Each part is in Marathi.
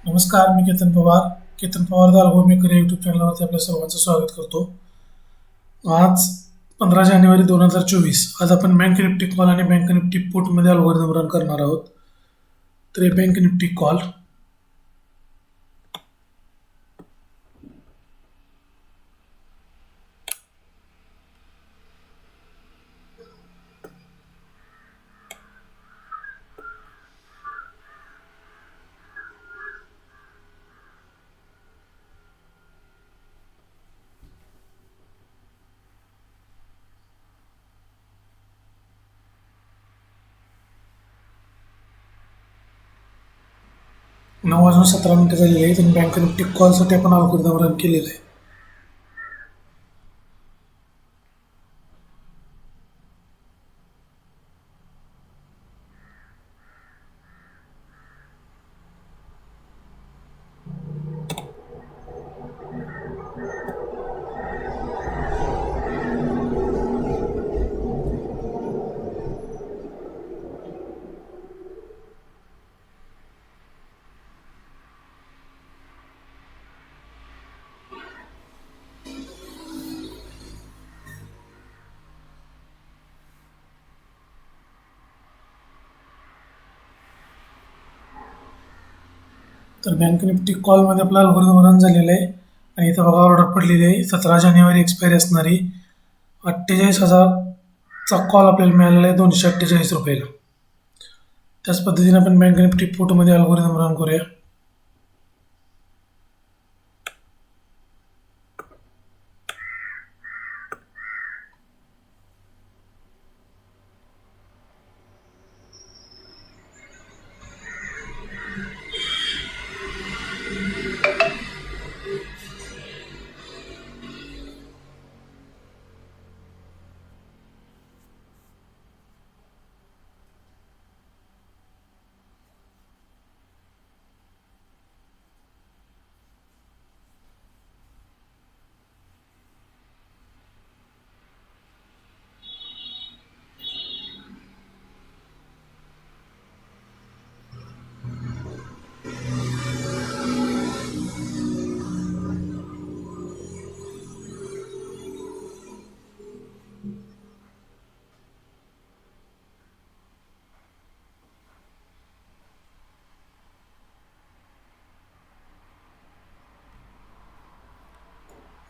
नमस्कार, मी Ketan Pawar. Ketan Pawar the algo maker या यूट्यूब चॅनलवरती आपल्या सर्वांचं स्वागत करतो. आज 15 जानेवारी 2024. आज आपण बँक निफ्टी कॉल आणि बँक निफ्टी पुटमध्ये अल्गोरिदम रन करणार आहोत. तर हे बँक निफ्टी कॉल. नऊ वाजून 17 मिनिटं झालेली आहेत आणि बँक निफ्टी कॉलसाठी आपण अल्गोरिदम रन केलेलं आहे. तर बँक निफ्टी कॉलमध्ये आपला अल्गोरिदम रन झालेला आहे आणि इथं बघा ऑर्डर पडलेली आहे. 17 जानेवारी एक्सपायरी असणारी 48,000चा कॉल आपल्याला मिळालेला आहे 248 रुपयाला. त्याच पद्धतीने आपण बँक निफ्टी पुटमध्ये अल्गोरिदम रन करूया.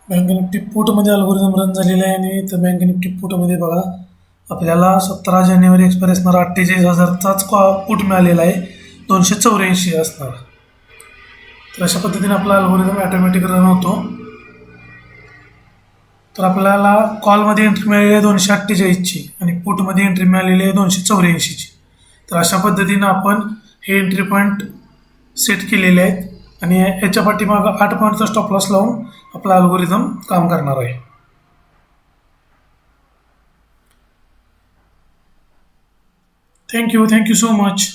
बँक निफ्टी पुटमध्ये अल्गोरिदम रन झालेला आहे आणि तर बँक निफ्टी पुटमध्ये बघा आपल्याला 17 जानेवारी एक्सपायरी असणारा 48,000चाच पुट मिळालेला आहे 284 असणार. तर अशा पद्धतीने आपला अल्गोरिदम ऑटोमॅटिक रन होतो. तर आपल्याला कॉलमध्ये एंट्री मिळालेली आहे 248ची आणि पुटमध्ये एंट्री मिळालेली आहे 284ची. तर अशा पद्धतीनं आपण हे एंट्री पॉईंट सेट केलेले आहेत आणि याच्या पाठीमागं 8 पॉईंटचा स्टॉप लॉस लावून आपला अल्गोरिदम काम करणार आहे. Thank you so much.